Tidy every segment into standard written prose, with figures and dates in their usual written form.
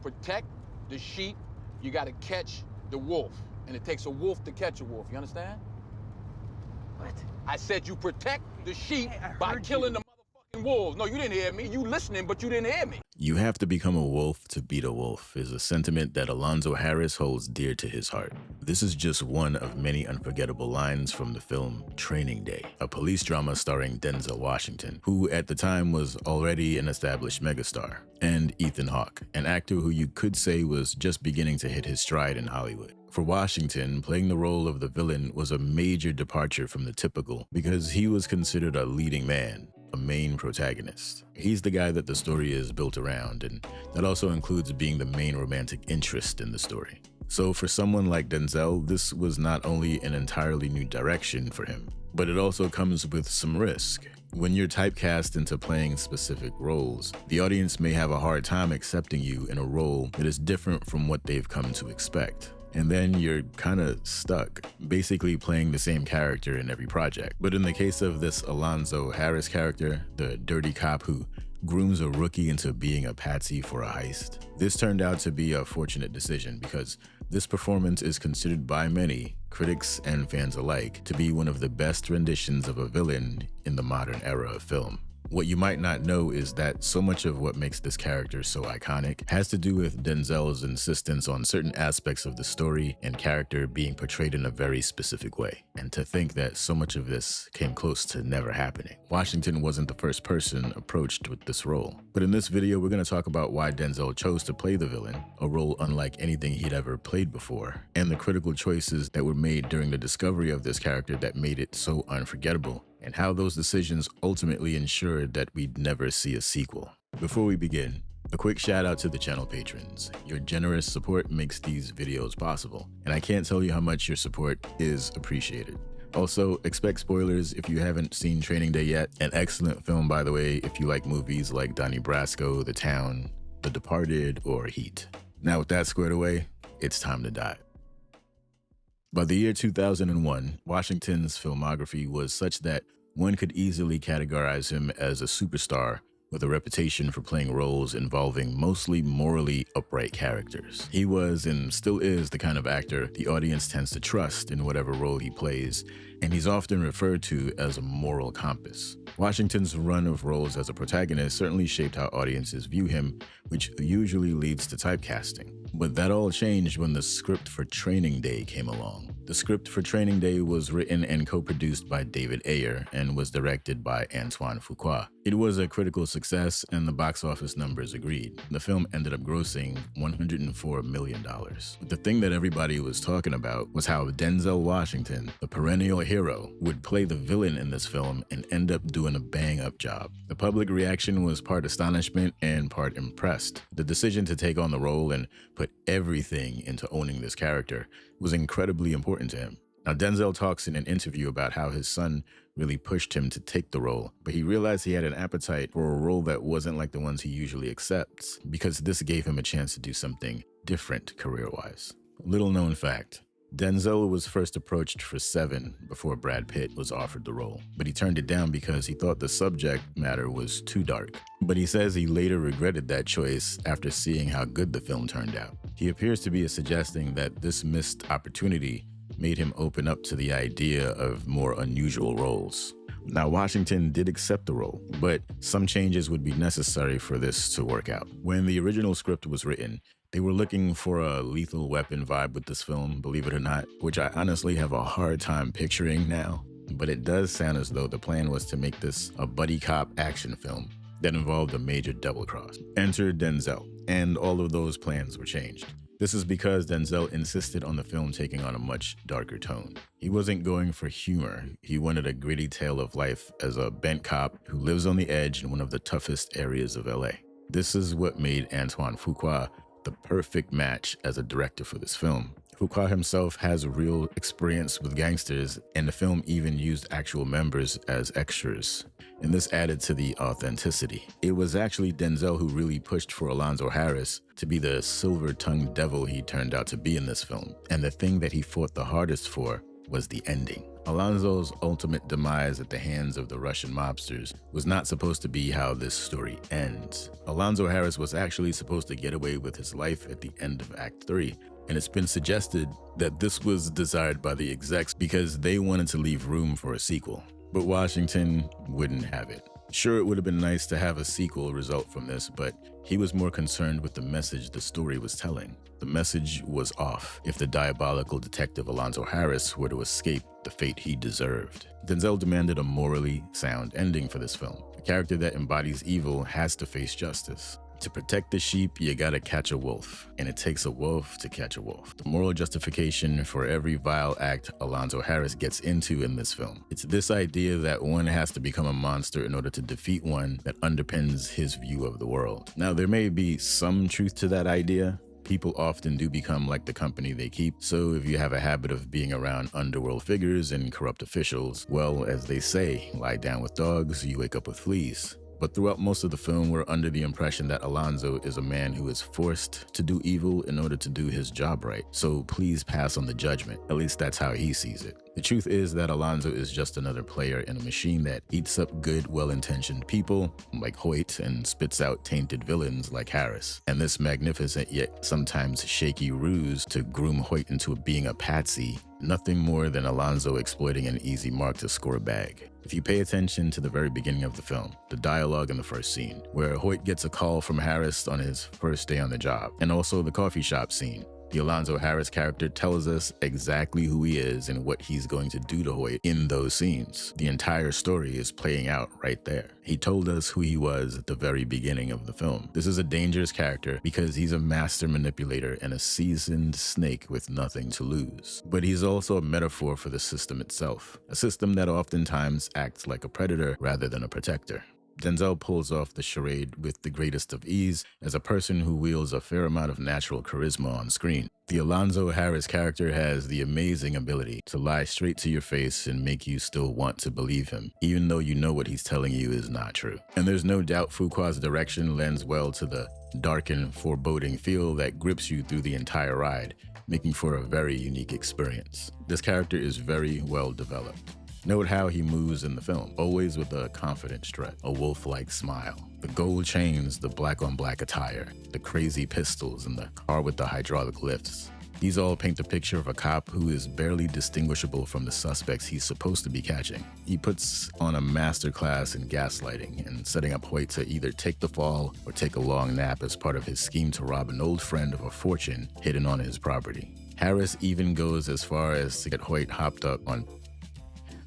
protect the sheep, you gotta catch the wolf. And it takes a wolf to catch a wolf, you understand? What? I said you protect the sheep Hey, by killing the motherfucking wolves. No, you didn't hear me. You listening, but you didn't hear me. You have to become a wolf to beat a wolf is a sentiment that Alonso Harris holds dear to his heart. This is just one of many unforgettable lines from the film Training Day, a police drama starring Denzel Washington, who at the time was already an established megastar, and Ethan Hawke, an actor who you could say was just beginning to hit his stride in Hollywood. For Washington, playing the role of the villain was a major departure from the typical because he was considered a leading man, a main protagonist. He's the guy that the story is built around, and that also includes being the main romantic interest in the story. So for someone like Denzel, this was not only an entirely new direction for him, but it also comes with some risk. When you're typecast into playing specific roles, the audience may have a hard time accepting you in a role that is different from what they've come to expect. And then you're kind of stuck, basically playing the same character in every project. But in the case of this Alonso Harris character, the dirty cop who grooms a rookie into being a patsy for a heist, this turned out to be a fortunate decision because this performance is considered by many, critics and fans alike, to be one of the best renditions of a villain in the modern era of film. What you might not know is that so much of what makes this character so iconic has to do with Denzel's insistence on certain aspects of the story and character being portrayed in a very specific way. And to think that so much of this came close to never happening. Washington wasn't the first person approached with this role. But in this video, we're going to talk about why Denzel chose to play the villain, a role unlike anything he'd ever played before, and the critical choices that were made during the discovery of this character that made it so unforgettable, and how those decisions ultimately ensured that we'd never see a sequel. Before we begin, a quick shout out to the channel patrons. Your generous support makes these videos possible, and I can't tell you how much your support is appreciated. Also, expect spoilers if you haven't seen Training Day yet. An excellent film, by the way, if you like movies like Donnie Brasco, The Town, The Departed, or Heat. Now with that squared away, it's time to dive. By the year 2001, Washington's filmography was such that one could easily categorize him as a superstar with a reputation for playing roles involving mostly morally upright characters. He was and still is the kind of actor the audience tends to trust in whatever role he plays, and he's often referred to as a moral compass. Washington's run of roles as a protagonist certainly shaped how audiences view him, which usually leads to typecasting. But that all changed when the script for Training Day came along. The script for Training Day was written and co-produced by David Ayer and was directed by Antoine Fuqua. It was a critical success and the box office numbers agreed. The film ended up grossing $104 million. But the thing that everybody was talking about was how Denzel Washington, the perennial hero, would play the villain in this film and end up doing a bang-up job. The public reaction was part astonishment and part impressed. The decision to take on the role and put everything into owning this character was incredibly important to him. Now, Denzel talks in an interview about how his son really pushed him to take the role, but he realized he had an appetite for a role that wasn't like the ones he usually accepts, because this gave him a chance to do something different career-wise. Little known fact, Denzel was first approached for Seven before Brad Pitt was offered the role, but he turned it down because he thought the subject matter was too dark. But he says he later regretted that choice after seeing how good the film turned out. He appears to be suggesting that this missed opportunity made him open up to the idea of more unusual roles. Now, Washington did accept the role, but some changes would be necessary for this to work out. When the original script was written, they were looking for a Lethal Weapon vibe with this film, believe it or not, which I honestly have a hard time picturing now. But it does sound as though the plan was to make this a buddy cop action film that involved a major double cross. Enter Denzel, and all of those plans were changed. This is because Denzel insisted on the film taking on a much darker tone. He wasn't going for humor. He wanted a gritty tale of life as a bent cop who lives on the edge in one of the toughest areas of LA. This is what made Antoine Fuqua the perfect match as a director for this film. Fuqua himself has real experience with gangsters, and the film even used actual members as extras, and this added to the authenticity. It was actually Denzel who really pushed for Alonso Harris to be the silver-tongued devil he turned out to be in this film, and the thing that he fought the hardest for was the ending. Alonso's ultimate demise at the hands of the Russian mobsters was not supposed to be how this story ends. Alonso Harris was actually supposed to get away with his life at the end of Act 3, and it's been suggested that this was desired by the execs because they wanted to leave room for a sequel. But Washington wouldn't have it. Sure, it would have been nice to have a sequel result from this, but he was more concerned with the message the story was telling. The message was off if the diabolical detective Alonso Harris were to escape the fate he deserved. Denzel demanded a morally sound ending for this film. A character that embodies evil has to face justice. To protect the sheep, you gotta catch a wolf, and it takes a wolf to catch a wolf. The moral justification for every vile act Alonso Harris gets into in this film. It's this idea that one has to become a monster in order to defeat one that underpins his view of the world. Now, there may be some truth to that idea. People often do become like the company they keep, so if you have a habit of being around underworld figures and corrupt officials, well, as they say, lie down with dogs, you wake up with fleas. But throughout most of the film, we're under the impression that Alonso is a man who is forced to do evil in order to do his job right. So please pass on the judgment. At least that's how he sees it. The truth is that Alonso is just another player in a machine that eats up good, well-intentioned people like Hoyt and spits out tainted villains like Harris. And this magnificent yet sometimes shaky ruse to groom Hoyt into being a patsy, nothing more than Alonso exploiting an easy mark to score a bag. If you pay attention to the very beginning of the film, the dialogue in the first scene, where Hoyt gets a call from Harris on his first day on the job, and also the coffee shop scene, the Alonso Harris character tells us exactly who he is and what he's going to do to Hoyt in those scenes. The entire story is playing out right there. He told us who he was at the very beginning of the film. This is a dangerous character because he's a master manipulator and a seasoned snake with nothing to lose. But he's also a metaphor for the system itself, a system that oftentimes acts like a predator rather than a protector. Denzel pulls off the charade with the greatest of ease as a person who wields a fair amount of natural charisma on screen. The Alonso Harris character has the amazing ability to lie straight to your face and make you still want to believe him, even though you know what he's telling you is not true. And there's no doubt Fuqua's direction lends well to the dark and foreboding feel that grips you through the entire ride, making for a very unique experience. This character is very well developed. Note how he moves in the film, always with a confident strut, a wolf-like smile. The gold chains, the black-on-black attire, the crazy pistols, and the car with the hydraulic lifts. These all paint the picture of a cop who is barely distinguishable from the suspects he's supposed to be catching. He puts on a masterclass in gaslighting and setting up Hoyt to either take the fall or take a long nap as part of his scheme to rob an old friend of a fortune hidden on his property. Harris even goes as far as to get Hoyt hopped up on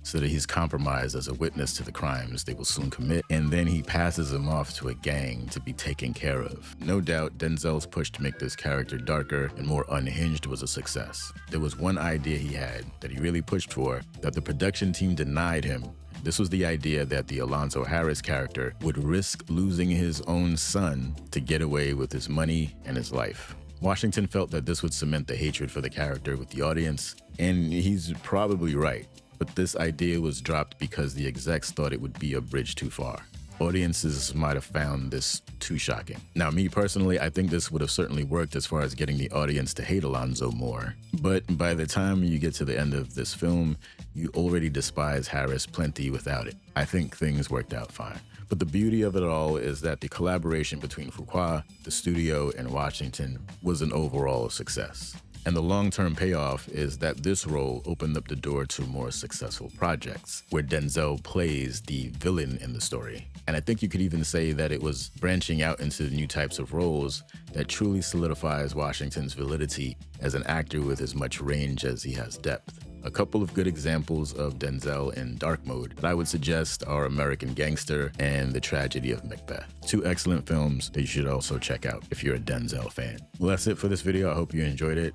so that he's compromised as a witness to the crimes they will soon commit, and then he passes him off to a gang to be taken care of. No doubt, Denzel's push to make this character darker and more unhinged was a success. There was one idea he had that he really pushed for that the production team denied him. This was the idea that the Alonso Harris character would risk losing his own son to get away with his money and his life. Washington felt that this would cement the hatred for the character with the audience, and he's probably right. But this idea was dropped because the execs thought it would be a bridge too far. Audiences might have found this too shocking. Now, me personally, I think this would have certainly worked as far as getting the audience to hate Alonso more. But by the time you get to the end of this film, you already despise Harris plenty without it. I think things worked out fine. But the beauty of it all is that the collaboration between Fuqua, the studio, and Washington was an overall success. And the long-term payoff is that this role opened up the door to more successful projects, where Denzel plays the villain in the story. And I think you could even say that it was branching out into new types of roles that truly solidifies Washington's validity as an actor with as much range as he has depth. A couple of good examples of Denzel in dark mode that I would suggest are American Gangster and The Tragedy of Macbeth. Two excellent films that you should also check out if you're a Denzel fan. Well, that's it for this video. I hope you enjoyed it.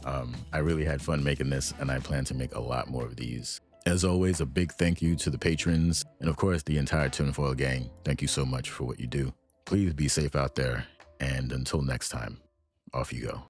I really had fun making this, and I plan to make a lot more of these. As always, a big thank you to the patrons, and of course, the entire Tinfoil gang. Thank you so much for what you do. Please be safe out there, and until next time, off you go.